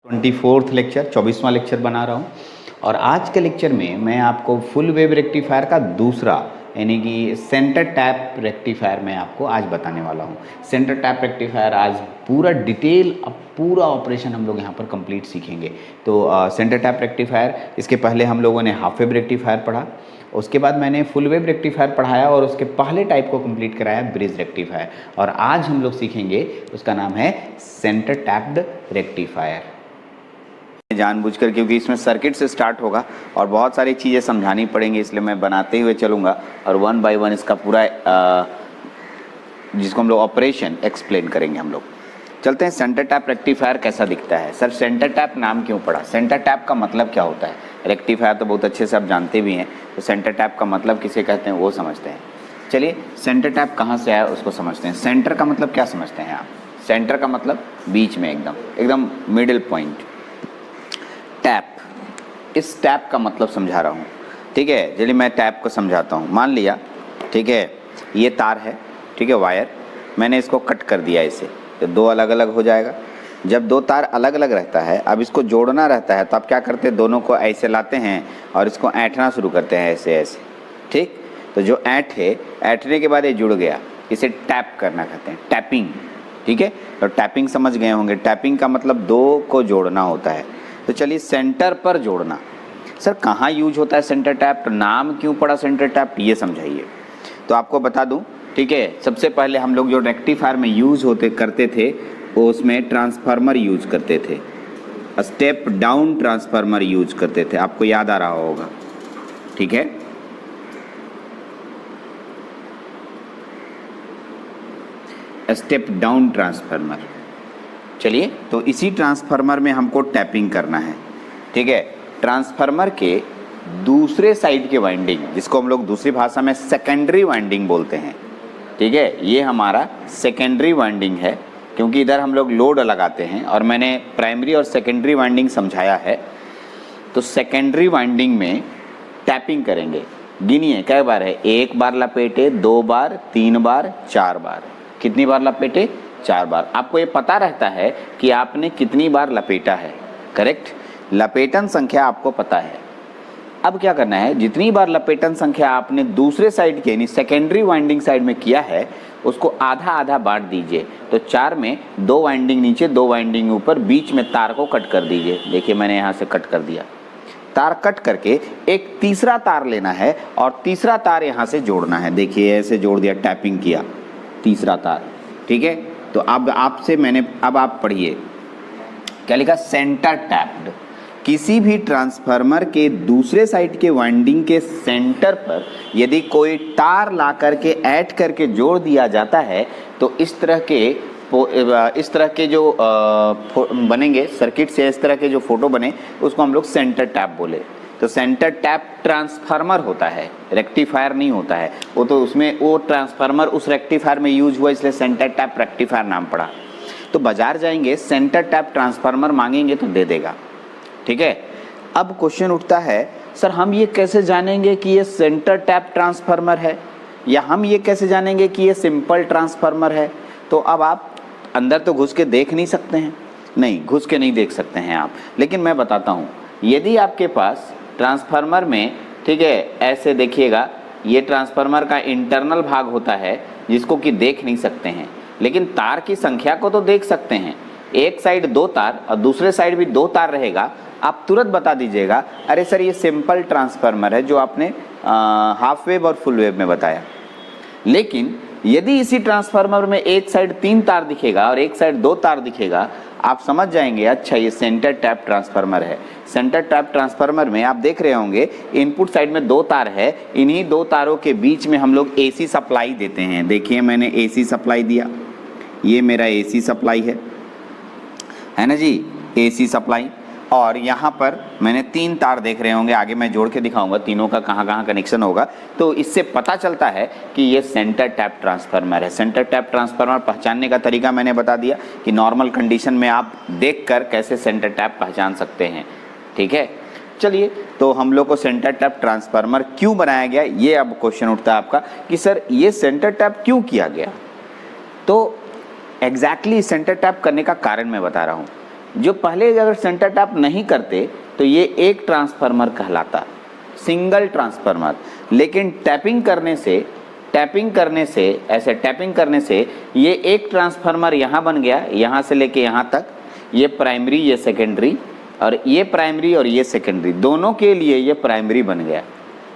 24th lecture 24वां lecture बना रहा हूँ और आज के लेक्चर में मैं आपको फुल वेव रेक्टिफायर का दूसरा यानी कि सेंटर टैप रेक्टिफायर मैं आपको आज बताने वाला हूँ। सेंटर टैप रेक्टिफायर आज पूरा डिटेल पूरा ऑपरेशन हम लोग यहाँ पर कंप्लीट सीखेंगे। तो सेंटर टैप रेक्टिफायर, इसके पहले हम लोगों ने हाफ वेव रेक्टिफायर पढ़ा, उसके बाद मैंने फुल वेव रेक्टिफायर पढ़ाया और उसके पहले टाइप को कंप्लीट कराया ब्रिज रेक्टिफायर, और आज हम लोग सीखेंगे उसका नाम है सेंटर टैप्ड रेक्टिफायर। जानबूझकर, क्योंकि इसमें सर्किट से स्टार्ट होगा और बहुत सारी चीज़ें समझानी पड़ेंगी, इसलिए मैं बनाते हुए चलूँगा और वन बाय वन इसका पूरा जिसको हम लोग ऑपरेशन एक्सप्लेन करेंगे। हम लोग चलते हैं। सेंटर टैप रेक्टिफायर कैसा दिखता है? सर सेंटर टैप नाम क्यों पड़ा? सेंटर टैप का मतलब क्या होता है? रेक्टिफायर तो बहुत अच्छे से आप जानते भी हैं, तो सेंटर टैप का मतलब किसे कहते हैं वो समझते हैं। चलिए, सेंटर टैप कहाँ से आया उसको समझते हैं। सेंटर का मतलब क्या समझते हैं आप? सेंटर का मतलब बीच में, एकदम मिडिल पॉइंट। टैप, इस टैप का मतलब समझा रहा हूँ, ठीक है। चलिए मैं टैप को समझाता हूँ। मान लिया, ठीक है, ये तार है, ठीक है, वायर, मैंने इसको कट कर दिया इसे, तो दो अलग अलग हो जाएगा। जब दो तार अलग अलग रहता है, अब इसको जोड़ना रहता है, तो आप क्या करते हैं, दोनों को ऐसे लाते हैं और इसको ऐंठना शुरू करते हैं, ऐसे ऐसे, ठीक। तो जो ऐंठने के बाद ये जुड़ गया, इसे टैप करना कहते हैं, टैपिंग, ठीक है। तो टैपिंग समझ गए होंगे। टैपिंग का मतलब दो को जोड़ना होता है। तो चलिए, सेंटर पर जोड़ना, सर कहाँ यूज होता है सेंटर टैप? नाम क्यों पड़ा सेंटर टैप, ये समझाइए। तो आपको बता दूं, ठीक है, सबसे पहले हम लोग जो रेक्टिफायर में यूज करते थे, वो उसमें ट्रांसफार्मर यूज करते थे, स्टेप डाउन ट्रांसफार्मर यूज करते थे, आपको याद आ रहा होगा, ठीक है। Step down transformer. चलिए, तो इसी ट्रांसफार्मर में हमको टैपिंग करना है, ठीक है। ट्रांसफार्मर के दूसरे साइड के वाइंडिंग, जिसको हम लोग दूसरी भाषा में सेकेंडरी वाइंडिंग बोलते हैं, ठीक है, ये हमारा सेकेंडरी वाइंडिंग है, क्योंकि इधर हम लोग लोड लगाते हैं और मैंने प्राइमरी और सेकेंडरी वाइंडिंग समझाया है। तो सेकेंडरी वाइंडिंग में टैपिंग करेंगे। गिनिए कै बार है? एक बार लपेटे, दो बार, तीन बार, चार बार। कितनी बार लपेटे? चार बार। आपको ये पता रहता है कि आपने कितनी बार लपेटा है, करेक्ट। लपेटन संख्या आपको पता है। अब क्या करना है, जितनी बार लपेटन संख्या आपने दूसरे साइड के यानी सेकेंडरी वाइंडिंग साइड में किया है, उसको आधा आधा बांट दीजिए। तो चार में दो वाइंडिंग नीचे, दो वाइंडिंग ऊपर, बीच में तार को कट कर दीजिए। देखिए मैंने यहाँ से कट कर दिया। तार कट करके एक तीसरा तार लेना है और तीसरा तार यहाँ से जोड़ना है। देखिए ऐसे जोड़ दिया, टैपिंग किया, तीसरा तार, ठीक है। तो अब आपसे मैंने, अब आप पढ़िए क्या लिखा? Centre tapped. किसी भी ट्रांसफार्मर के दूसरे साइड के वाइंडिंग के सेंटर पर यदि कोई तार ला करके ऐड करके जोड़ दिया जाता है, तो इस तरह के जो बनेंगे सर्किट से, इस तरह के जो फोटो बने, उसको हम लोग सेंटर टैप बोले। तो सेंटर टैप ट्रांसफार्मर होता है, रेक्टिफायर नहीं होता है। वो तो उसमें वो ट्रांसफार्मर उस रेक्टिफायर में यूज हुआ, इसलिए सेंटर टैप रेक्टिफायर नाम पड़ा। तो बाजार जाएंगे, सेंटर टैप ट्रांसफार्मर मांगेंगे तो दे देगा, ठीक है। अब क्वेश्चन उठता है, सर हम ये कैसे जानेंगे कि ये सेंटर टैप ट्रांसफार्मर है, या हम ये कैसे जानेंगे कि ये सिंपल ट्रांसफार्मर है? तो अब आप अंदर तो घुस के देख नहीं सकते हैं, नहीं घुस के नहीं देख सकते हैं आप, लेकिन मैं बताता हूँ। यदि आपके पास ट्रांसफार्मर में, ठीक है, ऐसे देखिएगा, ये ट्रांसफार्मर का इंटरनल भाग होता है जिसको कि देख नहीं सकते हैं, लेकिन तार की संख्या को तो देख सकते हैं। एक साइड दो तार और दूसरे साइड भी दो तार रहेगा, आप तुरंत बता दीजिएगा, अरे सर ये सिंपल ट्रांसफार्मर है, जो आपने हाफ वेव और फुल वेव में बताया। लेकिन यदि इसी ट्रांसफार्मर में एक साइड तीन तार दिखेगा और एक साइड दो तार दिखेगा, आप समझ जाएंगे अच्छा ये सेंटर टैप ट्रांसफार्मर है। सेंटर टैप ट्रांसफार्मर में आप देख रहे होंगे, इनपुट साइड में दो तार है, इन्हीं दो तारों के बीच में हम लोग एसी सप्लाई देते हैं। देखिए मैंने एसी सप्लाई दिया, ये मेरा एसी सप्लाई है ना जी, एसी सप्लाई। और यहाँ पर मैंने तीन तार देख रहे होंगे, आगे मैं जोड़ के दिखाऊंगा तीनों का कहाँ कहाँ कनेक्शन होगा। तो इससे पता चलता है कि ये सेंटर टैप ट्रांसफार्मर है। सेंटर टैप ट्रांसफार्मर पहचानने का तरीका मैंने बता दिया कि नॉर्मल कंडीशन में आप देखकर कैसे सेंटर टैप पहचान सकते हैं, ठीक है। चलिए, तो हम लोग को सेंटर टैप ट्रांसफार्मर क्यों बनाया गया, ये अब क्वेश्चन उठता है आपका कि सर ये सेंटर टैप क्यों किया गया। तो एग्जैक्टली सेंटर टैप करने का कारण मैं बता रहा हूँ। जो पहले अगर सेंटर टैप नहीं करते तो ये एक ट्रांसफार्मर कहलाता, सिंगल ट्रांसफार्मर। लेकिन टैपिंग करने से ऐसे टैपिंग करने से ये एक ट्रांसफार्मर यहाँ बन गया, यहाँ से लेके यहाँ तक, ये प्राइमरी ये सेकेंडरी, और ये प्राइमरी और ये सेकेंडरी, दोनों के लिए ये प्राइमरी बन गया।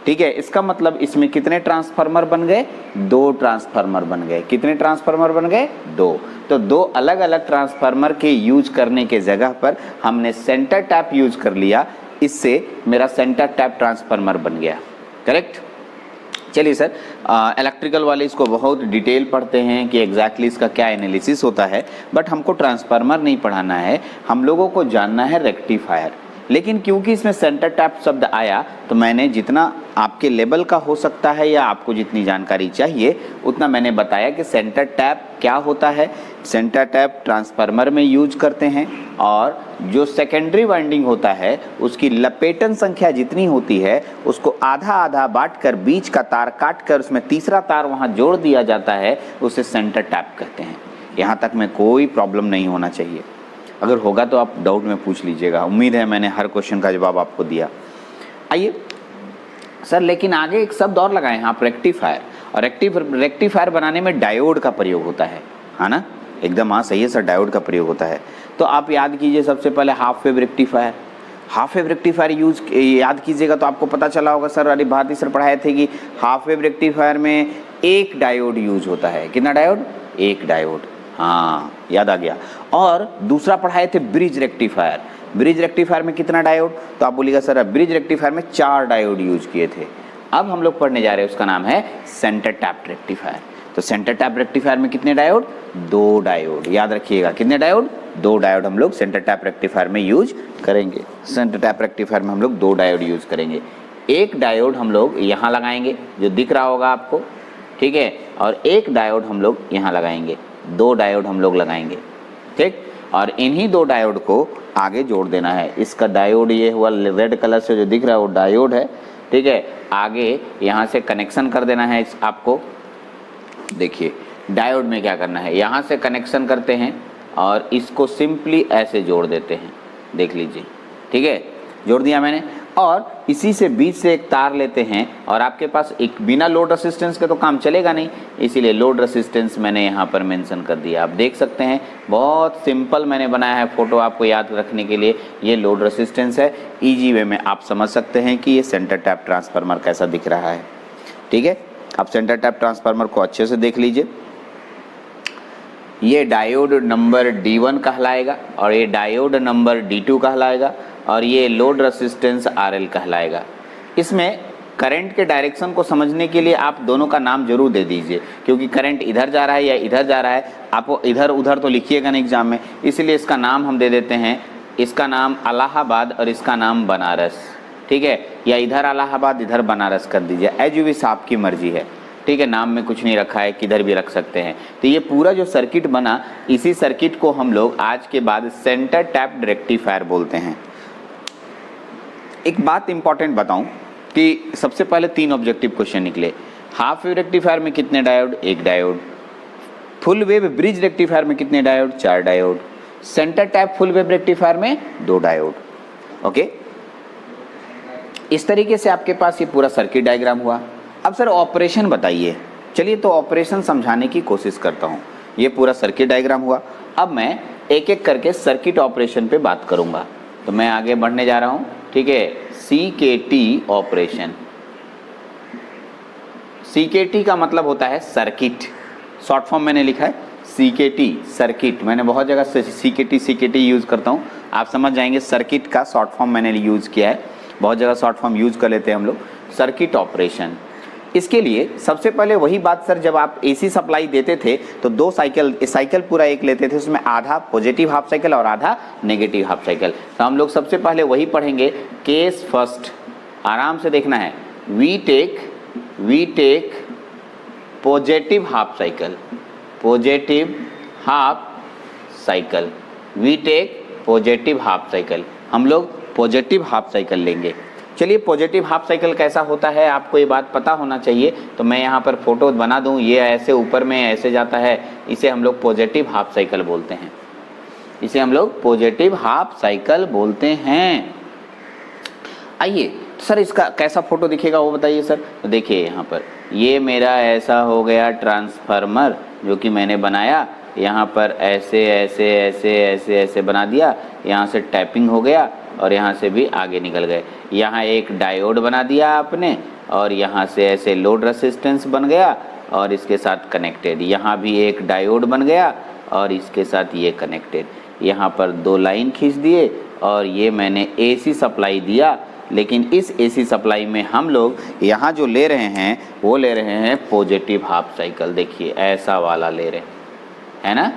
ठीक है, इसका मतलब इसमें कितने ट्रांसफार्मर बन गए? 2 ट्रांसफार्मर बन गए। कितने ट्रांसफार्मर बन गए? 2। तो 2 अलग अलग ट्रांसफार्मर के यूज करने के जगह पर हमने सेंटर टैप यूज कर लिया, इससे मेरा सेंटर टैप ट्रांसफार्मर बन गया। करेक्ट। चलिए सर, इलेक्ट्रिकल वाले इसको बहुत डिटेल पढ़ते हैं कि एग्जैक्टली इसका क्या एनालिसिस होता है, बट हमको ट्रांसफार्मर नहीं पढ़ाना है, हम लोगों को जानना है रेक्टिफायर। लेकिन क्योंकि इसमें सेंटर टैप शब्द आया तो मैंने जितना आपके लेवल का हो सकता है या आपको जितनी जानकारी चाहिए उतना मैंने बताया कि सेंटर टैप क्या होता है। सेंटर टैप ट्रांसफार्मर में यूज करते हैं, और जो सेकेंडरी वाइंडिंग होता है उसकी लपेटन संख्या जितनी होती है उसको आधा आधा बांट कर बीच का तार काट कर उसमें तीसरा तार वहाँ जोड़ दिया जाता है, उसे सेंटर टैप कहते हैं। यहाँ तक में कोई प्रॉब्लम नहीं होना चाहिए, अगर होगा तो आप डाउट में पूछ लीजिएगा। उम्मीद है मैंने हर क्वेश्चन का जवाब आपको दिया। आइए सर, लेकिन आगे एक शब्द और लगाए हैं आप, रेक्टिफायर। और रेक्टिफायर बनाने में डायोड का प्रयोग होता है ना? एकदम हाँ, सही है सर, डायोड का प्रयोग होता है। तो आप याद कीजिए सबसे पहले half wave rectifier. Half wave rectifier याद कीजिएगा तो आपको पता चला होगा सर, अरे भारती सर पढ़ाए थे कि हाफ वेव रेक्टिफायर में एक डायोड यूज होता है। कितना डायोड? एक डायोड। हाँ, याद आ गया। और दूसरा पढ़ाए थे ब्रिज रेक्टिफायर। ब्रिज रेक्टिफायर में कितना डायोड? तो आप बोलिएगा सर ब्रिज रेक्टिफायर में 4 डायोड यूज किए थे। अब हम लोग पढ़ने जा रहे हैं, उसका नाम है सेंटर टैप रेक्टिफायर। तो सेंटर टैप रेक्टिफायर में कितने डायोड? 2 डायोड। याद रखिएगा, कितने डायोड? 2 डायोड हम लोग सेंटर टैप रेक्टिफायर में यूज करेंगे। सेंटर टैप रेक्टिफायर में हम लोग 2 डायोड यूज करेंगे। एक डायोड हम लोग यहाँ लगाएंगे जो दिख रहा होगा आपको, ठीक है, और एक डायोड हम लोग यहाँ लगाएंगे। 2 डायोड हम लोग लगाएंगे, ठीक। और इन्हीं 2 डायोड को आगे जोड़ देना है। इसका डायोड ये हुआ रेड कलर से जो दिख रहा है वो डायोड है, ठीक है। आगे यहाँ से कनेक्शन कर देना है आपको। देखिए डायोड में क्या करना है, यहाँ से कनेक्शन करते हैं और इसको सिंपली ऐसे जोड़ देते हैं। देख लीजिए, ठीक है, जोड़ दिया मैंने। और इसी से बीच से एक तार लेते हैं, और आपके पास एक बिना लोड रेसिस्टेंस के तो काम चलेगा नहीं, इसीलिए लोड रेसिस्टेंस मैंने यहाँ पर मेंशन कर दिया। आप देख सकते हैं बहुत सिंपल मैंने बनाया है फोटो आपको याद रखने के लिए। ये लोड रेसिस्टेंस है, इजी वे में आप समझ सकते हैं कि ये सेंटर टैप ट्रांसफार्मर कैसा दिख रहा है, ठीक है। आप सेंटर टैप ट्रांसफार्मर को अच्छे से देख लीजिए। ये डायोड नंबर D1 कहलाएगा और ये डायोड नंबर D2 कहलाएगा और ये लोड रेसिस्टेंस RL कहलाएगा। इसमें करंट के डायरेक्शन को समझने के लिए आप दोनों का नाम जरूर दे दीजिए, क्योंकि करंट इधर जा रहा है या इधर जा रहा है, आप इधर उधर तो लिखिएगा नहीं एग्जाम में, इसलिए इसका नाम हम दे देते हैं। इसका नाम इलाहाबाद और इसका नाम बनारस, ठीक है, या इधर इलाहाबाद इधर बनारस कर दीजिए, एज यू विश, आपकी मर्जी है, ठीक है। नाम में कुछ नहीं रखा है, किधर भी रख सकते हैं। तो ये पूरा जो सर्किट बना, इसी सर्किट को हम लोग आज के बाद सेंटर टैप रेक्टिफायर बोलते हैं। एक बात इंपॉर्टेंट बताऊं कि सबसे पहले 3 ऑब्जेक्टिव क्वेश्चन निकले। हाफ वेव रेक्टिफायर में कितने diode? 1 diode. Full wave bridge rectifier में कितने diode? 4 diode. Centre tap full wave rectifier में 2 डायोड। ओके, इस तरीके से आपके पास ये पूरा सर्किट डायग्राम हुआ। अब सर ऑपरेशन बताइए। चलिए तो ऑपरेशन समझाने की कोशिश करता हूँ। ये पूरा सर्किट डायग्राम हुआ। अब मैं एक एक करके सर्किट ऑपरेशन पे बात करूँगा। तो मैं आगे बढ़ने जा रहा हूँ, ठीक है। CKT operation. CKT का मतलब होता है सर्किट, शॉर्ट फॉर्म मैंने लिखा है CKT, सर्किट। मैंने बहुत जगह से CKT यूज़ करता हूँ, आप समझ जाएंगे। सर्किट का शॉर्ट फॉर्म मैंने यूज़ किया है, बहुत जगह शॉर्ट फॉर्म यूज़ कर लेते हैं हम लोग। सर्किट ऑपरेशन, इसके लिए सबसे पहले वही बात सर, जब आप AC सप्लाई देते थे तो 2 साइकिल पूरा एक लेते थे, उसमें आधा पॉजिटिव हाफ साइकिल और आधा नेगेटिव हाफ साइकिल। तो हम लोग सबसे पहले वही पढ़ेंगे, केस फर्स्ट, आराम से देखना है। We take positive half cycle, positive half cycle, we take positive half cycle. हम लोग पॉजिटिव हाफ साइकिल लेंगे। चलिए पॉजिटिव हाफ साइकिल कैसा होता है आपको ये बात पता होना चाहिए, तो मैं यहाँ पर फोटो बना दूँ। ये ऐसे ऊपर में ऐसे जाता है, इसे हम लोग पॉजिटिव हाफ साइकिल बोलते हैं। इसे हम लोग पॉजिटिव हाफ साइकिल बोलते हैं। आइए सर इसका कैसा फोटो दिखेगा वो बताइए सर। तो देखिए यहाँ पर ये मेरा ऐसा हो गया ट्रांसफार्मर जो कि मैंने बनाया, यहाँ पर ऐसे ऐसे ऐसे ऐसे ऐसे बना दिया, यहाँ से टैपिंग हो गया और यहाँ से भी आगे निकल गए। यहाँ एक डायोड बना दिया आपने और यहाँ से ऐसे लोड रेसिस्टेंस बन गया और इसके साथ कनेक्टेड, यहाँ भी एक डायोड बन गया और इसके साथ ये कनेक्टेड। यहाँ पर 2 लाइन खींच दिए और ये मैंने AC सप्लाई दिया, लेकिन इस AC सप्लाई में हम लोग यहाँ जो ले रहे हैं वो ले रहे हैं पॉजिटिव हाफ साइकिल। देखिए ऐसा वाला ले रहे हैं, है ना,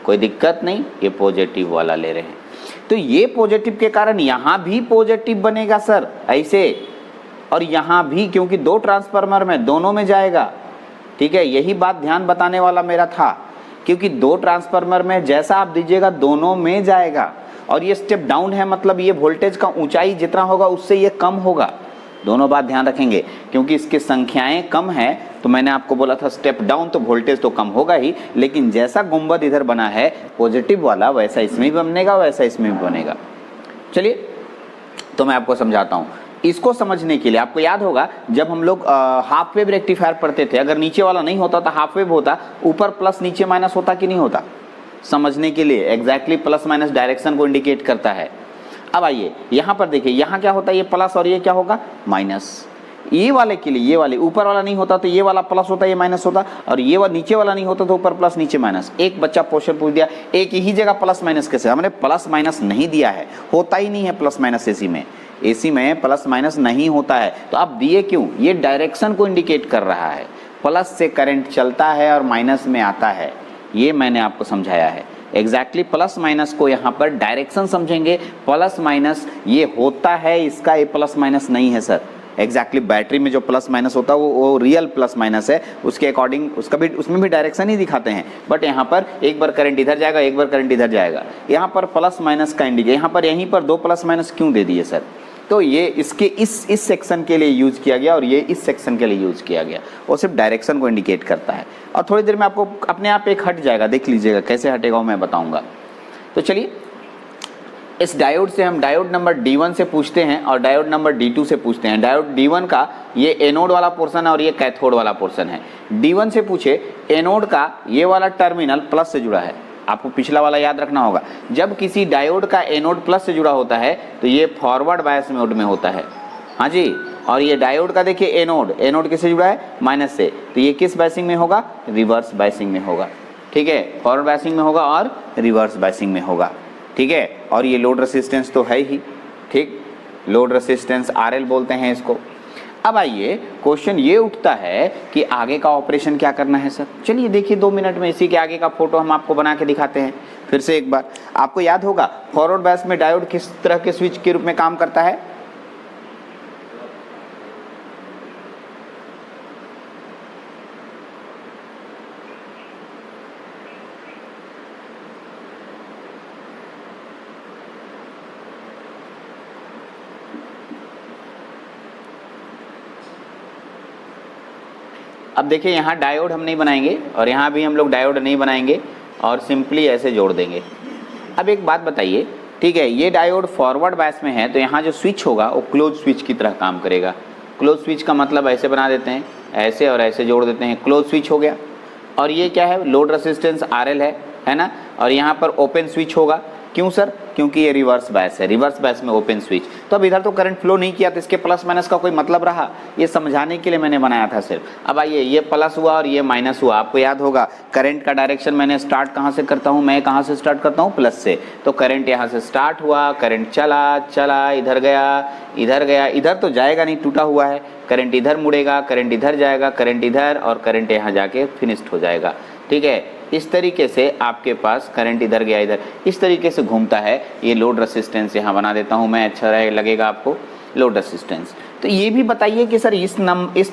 कोई दिक्कत नहीं, ये पॉजिटिव वाला ले रहे हैं। तो ये पॉजिटिव के कारण यहाँ भी पॉजिटिव बनेगा सर ऐसे, और यहाँ भी, क्योंकि 2 ट्रांसफार्मर में दोनों में जाएगा। ठीक है, यही बात ध्यान बताने वाला मेरा था, क्योंकि 2 ट्रांसफार्मर में जैसा आप दीजिएगा दोनों में जाएगा। और ये स्टेप डाउन है, मतलब ये वोल्टेज का ऊंचाई जितना होगा उससे ये कम होगा। दोनों बात ध्यान रखेंगे, क्योंकि इसकी संख्याएं कम है, तो मैंने आपको बोला था स्टेप डाउन तो वोल्टेज तो कम होगा ही, लेकिन जैसा गुंबद इधर बना है पॉजिटिव वाला वैसा इसमें भी बनेगा, वैसा इसमें भी बनेगा। चलिए तो मैं आपको समझाता हूँ। इसको समझने के लिए आपको याद होगा जब हम लोग हाफ वेव रेक्टिफायर पढ़ते थे, अगर नीचे वाला नहीं होता तो हाफ वेव होता, ऊपर प्लस नीचे माइनस होता कि नहीं होता। समझने के लिए एग्जैक्टली प्लस माइनस डायरेक्शन को इंडिकेट करता है। अब आइए यहाँ पर देखिए, यहाँ क्या होता है, ये प्लस और ये क्या होगा माइनस। ये वाले के लिए, ये वाले ऊपर वाला नहीं होता तो ये वाला प्लस होता, ये माइनस होता, और ये वाला नीचे वाला नहीं होता तो ऊपर प्लस नीचे माइनस। एक बच्चा क्वेश्चन पूछ दिया एक ही जगह प्लस माइनस कैसे, हमने प्लस माइनस नहीं दिया है, होता ही नहीं है प्लस माइनस AC में। AC में प्लस माइनस नहीं होता है, तो आप दिए क्यों, ये डायरेक्शन को इंडिकेट कर रहा है। प्लस से करंट चलता है और माइनस में आता है, ये मैंने आपको समझाया है। एग्जैक्टली प्लस माइनस को यहाँ पर डायरेक्शन समझेंगे। प्लस माइनस ये होता है, इसका ये प्लस माइनस नहीं है सर। एग्जैक्टली बैटरी में जो प्लस माइनस होता है वो रियल प्लस माइनस है, उसके अकॉर्डिंग उसका भी, उसमें भी डायरेक्शन ही दिखाते हैं। बट यहाँ पर एक बार करंट इधर जाएगा, एक बार करंट इधर जाएगा, यहाँ पर प्लस माइनस का इंडिकेट, यहाँ पर यहीं पर 2 प्लस माइनस क्यों दे दिए सर। तो ये इसके इस सेक्शन के लिए यूज किया गया और ये इस सेक्शन के लिए यूज किया गया, वो सिर्फ डायरेक्शन को इंडिकेट करता है। और थोड़ी देर में आपको अपने आप एक हट जाएगा, देख लीजिएगा कैसे हटेगा वो मैं बताऊंगा। तो चलिए इस डायोड से हम डायोड नंबर D1 से पूछते हैं और डायोड नंबर D2 से पूछते हैं। डायोड D1 का ये एनोड वाला पोर्शन है और ये कैथोड वाला पोर्शन है। D1 से पूछे, एनोड का ये वाला टर्मिनल प्लस से जुड़ा है। आपको पिछला वाला याद रखना होगा, जब किसी डायोड का एनोड प्लस से जुड़ा होता है तो ये फॉरवर्ड बायस मोड में होता है। हाँ जी, और ये डायोड का देखिए एनोड किससे जुड़ा है, माइनस से, तो ये किस बायसिंग में होगा, रिवर्स बायसिंग में होगा। ठीक है, फॉरवर्ड बायसिंग में होगा और रिवर्स बायसिंग में होगा। ठीक है, और ये लोड रेसिस्टेंस तो है ही, ठीक, लोड रेसिस्टेंस RL बोलते हैं इसको। अब आइए क्वेश्चन ये उठता है कि आगे का ऑपरेशन क्या करना है सर। चलिए देखिए 2 मिनट में इसी के आगे का फोटो हम आपको बना के दिखाते हैं। फिर से एक बार आपको याद होगा फॉरवर्ड बायस में डायोड किस तरह के स्विच के रूप में काम करता है। अब देखिए यहाँ डायोड हम नहीं बनाएंगे और यहाँ भी हम लोग डायोड नहीं बनाएंगे और सिंपली ऐसे जोड़ देंगे। अब एक बात बताइए, ठीक है, ये डायोड फॉरवर्ड बायस में है तो यहाँ जो स्विच होगा वो क्लोज स्विच की तरह काम करेगा। क्लोज स्विच का मतलब ऐसे बना देते हैं, ऐसे और ऐसे जोड़ देते हैं, क्लोज स्विच हो गया। और ये क्या है, लोड रेसिस्टेंस RL है ना, और यहाँ पर ओपन स्विच होगा। क्यों सर, क्योंकि ये रिवर्स बायस है, रिवर्स बायस में ओपन स्विच। तो अब इधर तो करंट फ्लो नहीं किया तो इसके प्लस माइनस का कोई मतलब रहा, ये समझाने के लिए मैंने बनाया था सिर्फ। अब आइए ये प्लस हुआ और ये माइनस हुआ। आपको याद होगा करंट का डायरेक्शन मैंने स्टार्ट कहाँ से करता हूँ, मैं कहाँ से स्टार्ट करता हूँ, प्लस से। तो करंट यहाँ से स्टार्ट हुआ, करंट चला इधर गया, इधर तो जाएगा नहीं, टूटा हुआ है, करंट इधर मुड़ेगा, करंट इधर जाएगा, करंट इधर, और करंट यहाँ जाके फिनिश्ड हो जाएगा। ठीक है, इस तरीके से आपके पास करंट इधर गया इधर, इस तरीके से घूमता है। ये लोड रेसिस्टेंस यहाँ बना देता हूँ मैं, अच्छा लगेगा आपको, लोड रेसिस्टेंस। तो ये भी बताइए कि सर इस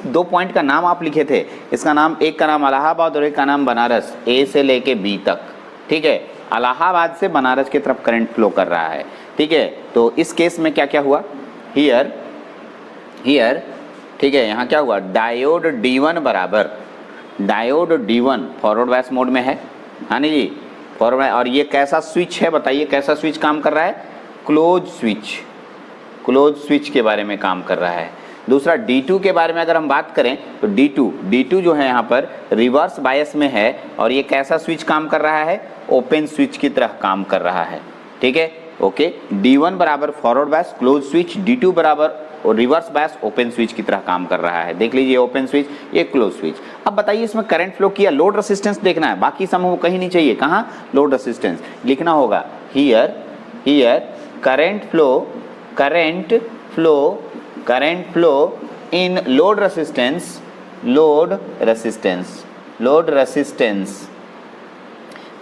2 पॉइंट का नाम आप लिखे थे, इसका नाम, एक का नाम इलाहाबाद और एक का नाम बनारस, A से लेके B तक। ठीक है, इलाहाबाद से बनारस की तरफ करंट फ्लो कर रहा है। ठीक है, तो इस केस में क्या क्या हुआ, हियर, ठीक है, यहाँ क्या हुआ, डायोड D1 बराबर, diode D1 forward bias mode में है, हाँ जी, फॉरवर्ड। और ये कैसा स्विच है बताइए, कैसा स्विच काम कर रहा है? क्लोज स्विच, क्लोज स्विच के बारे में काम कर रहा है। दूसरा D2 के बारे में अगर हम बात करें तो D2 जो है यहाँ पर रिवर्स बायस में है और ये कैसा स्विच काम कर रहा है? ओपन स्विच की तरह काम कर रहा है। ठीक है, ओके। D1 बराबर forward bias close switch, D2 बराबर रिवर्स बायस ओपन स्विच की तरह काम कर रहा है। देख लीजिए ओपन स्विच, ये क्लोज स्विच। अब बताइए इसमें करंट फ्लो किया, लोड रेसिस्टेंस देखना है, बाकी समूह कहीं नहीं चाहिए। कहाँ? लोड रेसिस्टेंस लिखना होगा। Here current flow in load resistance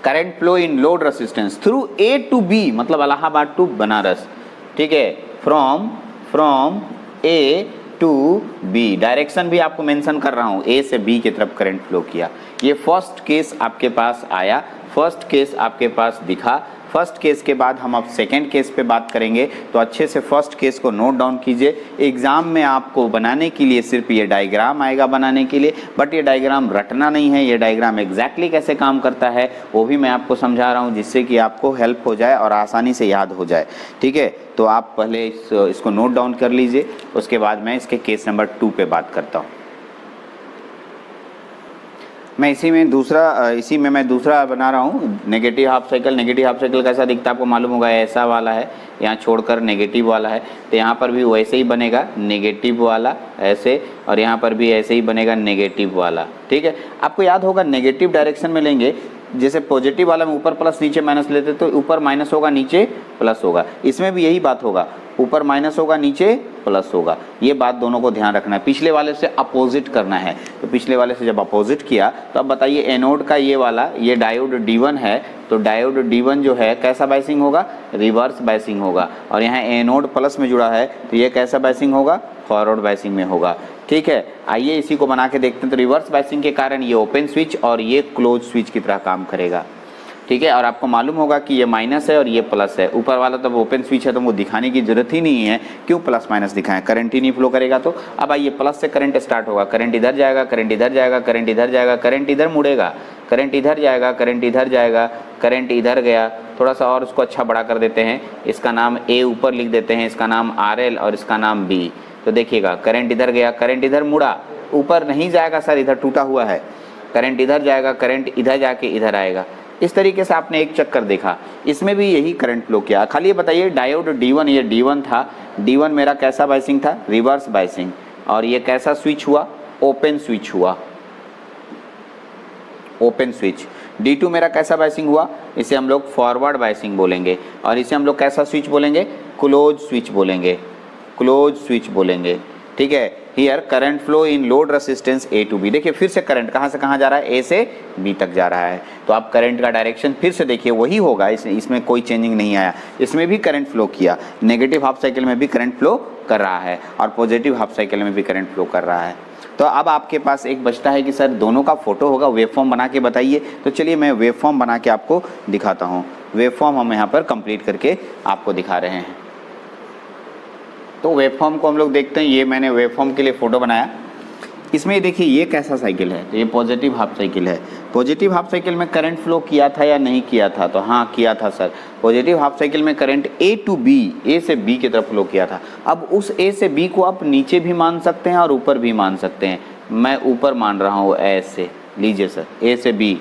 current flow in load resistance through A to B, मतलब इलाहाबाद टू बनारस। ठीक है, from A to B, direction भी आपको मेंशन कर रहा हूं, A से B की तरफ करंट फ्लो किया। ये फर्स्ट केस आपके पास आया, फर्स्ट केस आपके पास दिखा। फर्स्ट केस के बाद हम अब सेकेंड केस पे बात करेंगे, तो अच्छे से फर्स्ट केस को नोट डाउन कीजिए। एग्जाम में आपको बनाने के लिए सिर्फ ये डायग्राम आएगा बनाने के लिए, बट ये डायग्राम रटना नहीं है। ये डायग्राम एग्जैक्टली कैसे काम करता है वो भी मैं आपको समझा रहा हूँ, जिससे कि आपको हेल्प हो जाए और आसानी से याद हो जाए। ठीक है, तो आप पहले इसको नोट डाउन कर लीजिए, उसके बाद मैं इसके केस नंबर 2 पे बात करता हूँ। मैं इसी में मैं दूसरा बना रहा हूँ, negative half cycle. Negative half cycle कैसा दिखता है आपको मालूम होगा, ऐसा वाला है, यहाँ छोड़कर नेगेटिव वाला है। तो यहाँ पर भी वैसे ही बनेगा नेगेटिव वाला ऐसे, और यहाँ पर भी ऐसे ही बनेगा नेगेटिव वाला। ठीक है, आपको याद होगा नेगेटिव डायरेक्शन में लेंगे, जैसे पॉजिटिव वाला में ऊपर प्लस नीचे माइनस लेते तो ऊपर माइनस होगा नीचे प्लस होगा, इसमें भी यही बात होगा, ऊपर माइनस होगा नीचे प्लस होगा। ये बात दोनों को ध्यान रखना है, पिछले वाले से अपोजिट करना है। तो पिछले वाले से जब अपोजिट किया तो अब बताइए एनोड का ये वाला, ये डायोड D1 है, तो डायोड D1 जो है कैसा बायसिंग होगा? रिवर्स बायसिंग होगा। और यहाँ एनोड प्लस में जुड़ा है तो ये कैसा बायसिंग होगा? फॉरवर्ड बायसिंग में होगा। ठीक है, आइए इसी को बना के देखते हैं। तो रिवर्स बायसिंग के कारण ये ओपन स्विच और ये क्लोज स्विच की तरह काम करेगा। ठीक है, और आपको मालूम होगा कि ये माइनस है और ये प्लस है। ऊपर वाला तो ओपन स्विच है तो वो दिखाने की जरूरत ही नहीं है, क्यों प्लस माइनस दिखाएं, करंट ही नहीं फ्लो करेगा। तो अब आइए प्लस से करंट स्टार्ट होगा, करंट इधर जाएगा, करंट इधर जाएगा, करंट इधर जाएगा, करंट इधर मुड़ेगा, करंट इधर जाएगा, करंट इधर जाएगा, करंट इधर गया। थोड़ा सा और उसको अच्छा बड़ा कर देते हैं, इसका नाम A ऊपर लिख देते हैं, इसका नाम RL और इसका नाम B। तो देखिएगा करंट इधर गया, करंट इधर मुड़ा, ऊपर नहीं जाएगा सर, इधर टूटा हुआ है, करंट इधर जाएगा, करंट इधर जाके इधर आएगा। इस तरीके से आपने एक चक्कर देखा, इसमें भी यही करंट फ्लो किया। खाली ये बताइए डायोड D1, ये D1 था, D1 मेरा कैसा बायसिंग था? Reverse biasing. और ये कैसा स्विच हुआ? ओपन स्विच हुआ, ओपन स्विच। D2 मेरा कैसा बायसिंग हुआ? इसे हम लोग फॉरवर्ड बायसिंग बोलेंगे, और इसे हम लोग कैसा स्विच बोलेंगे? क्लोज स्विच बोलेंगे, क्लोज स्विच बोलेंगे। ठीक है, here current flow in load resistance A to B। देखिए फिर से करंट कहाँ से कहाँ जा रहा है? A से B तक जा रहा है। तो आप करंट का डायरेक्शन फिर से देखिए वही होगा, इसमें कोई चेंजिंग नहीं आया। इसमें भी करंट फ्लो किया, नेगेटिव हाफ साइकिल में भी करंट फ्लो कर रहा है और पॉजिटिव हाफ साइकिल में भी करंट फ्लो कर रहा है। तो अब आपके पास एक बचता है कि सर दोनों का फोटो होगा, वेव फॉर्म बना के बताइए। तो चलिए मैं वेव फॉर्म बना के आपको दिखाता हूँ। वेव फॉर्म हम यहाँ पर कंप्लीट करके आपको दिखा रहे हैं। तो वेव फॉर्म को हम लोग देखते हैं। ये मैंने वेव फॉर्म के लिए फ़ोटो बनाया। इसमें देखिए ये कैसा साइकिल है? तो ये पॉजिटिव हाफ साइकिल है। पॉजिटिव हाफ साइकिल में करंट फ्लो किया था या नहीं किया था? तो हाँ किया था सर। पॉजिटिव हाफ साइकिल में current A to B, A से B की तरफ फ्लो किया था। अब उस A से B को आप नीचे भी मान सकते हैं और ऊपर भी मान सकते हैं। मैं ऊपर मान रहा हूँ ऐसे, लीजिए सर, A से B,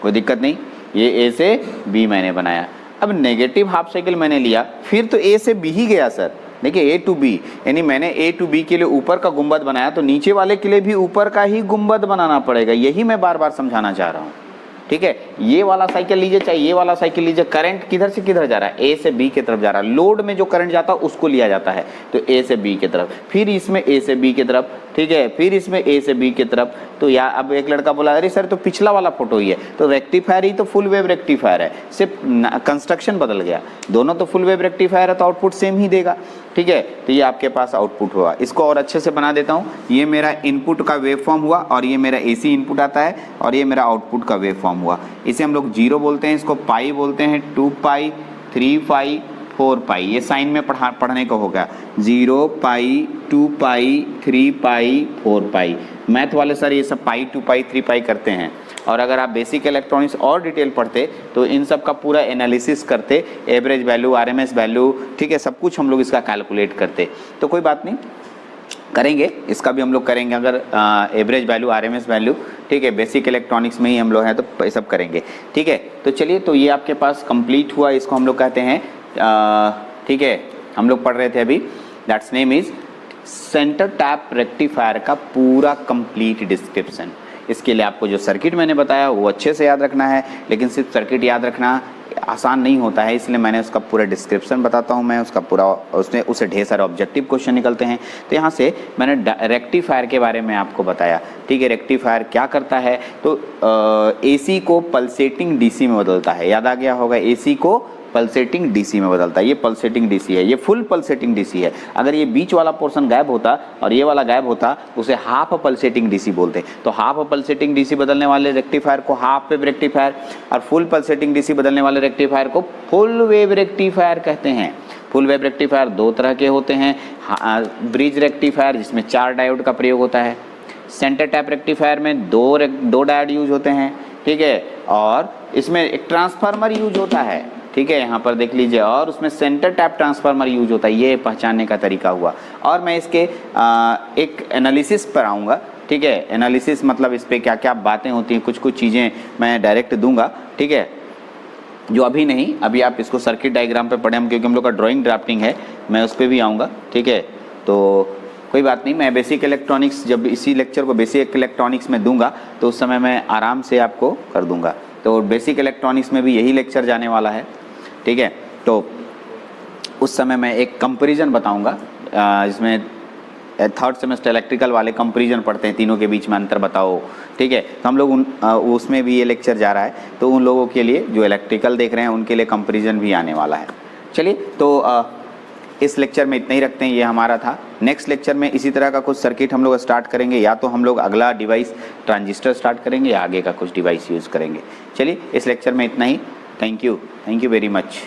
कोई दिक्कत नहीं। ये A से B मैंने बनाया। अब नेगेटिव हाफ साइकिल मैंने लिया, फिर तो A से B ही गया सर। देखिए A to B, यानी मैंने A to B के लिए ऊपर का गुंबद बनाया, तो नीचे वाले के लिए भी ऊपर का ही गुंबद बनाना पड़ेगा। यही मैं बार बार समझाना चाह रहा हूँ। ठीक है, ये वाला साइकिल लीजिए चाहे ये वाला साइकिल लीजिए, करंट किधर से किधर जा रहा है? A से B की तरफ जा रहा है। लोड में जो करंट जाता है उसको लिया जाता है, तो A से B की तरफ, फिर इसमें A से B की तरफ, ठीक है, फिर इसमें A से B की तरफ। तो या अब एक लड़का बोला अरे सर तो पिछला वाला फोटो ही है, तो रेक्टिफायर ही तो फुल वेव रेक्टिफायर है, सिर्फ कंस्ट्रक्शन बदल गया। दोनों तो फुल वेव रेक्टिफायर है तो आउटपुट सेम ही देगा। ठीक है, तो ये आपके पास आउटपुट हुआ। इसको और अच्छे से बना देता हूँ। ये मेरा इनपुट का वेव फॉर्म हुआ और ये मेरा AC इनपुट आता है और ये मेरा आउटपुट का वेव फॉर्म हुआ। इसे हम लोग 0 बोलते हैं, इसको पाई बोलते हैं, 2 पाई, 3 पाई, 4 पाई। ये साइन में पढ़ने को होगा 0 पाई, 2 पाई, 3 पाई, 4 पाई। मैथ वाले सर ये सब पाई, 2 पाई, 3 पाई करते हैं। और अगर आप बेसिक इलेक्ट्रॉनिक्स और डिटेल पढ़ते तो इन सब का पूरा एनालिसिस करते, एवरेज वैल्यू, आरएमएस वैल्यू, ठीक है, सब कुछ हम लोग इसका कैलकुलेट करते। तो कोई बात नहीं, करेंगे, इसका भी हम लोग करेंगे। अगर एवरेज वैल्यू, आरएमएस वैल्यू, ठीक है, बेसिक इलेक्ट्रॉनिक्स में ही हम लोग हैं तो ये सब करेंगे, ठीक है। तो चलिए, तो ये आपके पास कंप्लीट हुआ, इसको हम लोग कहते हैं, ठीक है, हम लोग पढ़ रहे थे अभी, that's name is centre tap rectifier का पूरा कंप्लीट डिस्क्रिप्शन। इसके लिए आपको जो सर्किट मैंने बताया वो अच्छे से याद रखना है, लेकिन सिर्फ सर्किट याद रखना आसान नहीं होता है, इसलिए मैंने उसका पूरा डिस्क्रिप्शन बताता हूँ मैं उसका पूरा, उसमें उससे ढेर सारे ऑब्जेक्टिव क्वेश्चन निकलते हैं। तो यहाँ से मैंने रेक्टिफायर के बारे में आपको बताया, ठीक है। रेक्टिफायर क्या करता है, तो एसी को पल्सेटिंग डीसी में बदलता है, याद आ गया होगा, एसी को पल्सेटिंग डीसी में बदलता है। ये पल्सेटिंग डीसी है, ये फुल पल्सेटिंग डीसी है। अगर ये बीच वाला पोर्शन गायब होता और ये वाला गायब होता, उसे हाफ पल्सेटिंग डीसी बोलते। तो हाफ पल्सेटिंग डीसी बदलने वाले रेक्टिफायर को हाफ वेव रेक्टिफायर, और फुल पल्सेटिंग डीसी बदलने वाले रेक्टिफायर को फुल वेव रेक्टिफायर कहते हैं। फुल वेव रेक्टिफायर दो तरह के होते हैं, ब्रिज रेक्टिफायर जिसमें 4 डायोड का प्रयोग होता है, सेंटर टैप रेक्टिफायर में दो डायोड यूज होते हैं, ठीक है, और इसमें एक ट्रांसफार्मर यूज होता है, ठीक है, यहाँ पर देख लीजिए, और उसमें सेंटर टैप ट्रांसफार्मर यूज होता है। ये पहचानने का तरीका हुआ। और मैं इसके एक एनालिसिस पर आऊँगा, ठीक है। एनालिसिस मतलब इस पर क्या क्या बातें होती हैं, कुछ कुछ चीज़ें मैं डायरेक्ट दूंगा, ठीक है, जो अभी नहीं, अभी आप इसको सर्किट डायग्राम पे पढ़ें, क्योंकि हम लोग का ड्राइंग ड्राफ्टिंग है, मैं उस पर भी आऊँगा, ठीक है। तो कोई बात नहीं, मैं बेसिक इलेक्ट्रॉनिक्स जब इसी लेक्चर को बेसिक इलेक्ट्रॉनिक्स में दूंगा तो उस समय मैं आराम से आपको कर दूंगा। तो बेसिक इलेक्ट्रॉनिक्स में भी यही लेक्चर जाने वाला है, ठीक है। तो उस समय मैं एक कंपैरिजन बताऊंगा, इसमें 3rd सेमेस्टर इलेक्ट्रिकल वाले कंपैरिजन पढ़ते हैं, तीनों के बीच में अंतर बताओ, ठीक है। तो हम लोग उसमें भी ये लेक्चर जा रहा है, तो उन लोगों के लिए जो इलेक्ट्रिकल देख रहे हैं उनके लिए कंपैरिजन भी आने वाला है। चलिए, तो इस लेक्चर में इतना ही रखते हैं, ये हमारा था। नेक्स्ट लेक्चर में इसी तरह का कुछ सर्किट हम लोग स्टार्ट करेंगे, या तो हम लोग अगला डिवाइस ट्रांजिस्टर स्टार्ट करेंगे या आगे का कुछ डिवाइस यूज़ करेंगे। चलिए, इस लेक्चर में इतना ही। Thank you very much.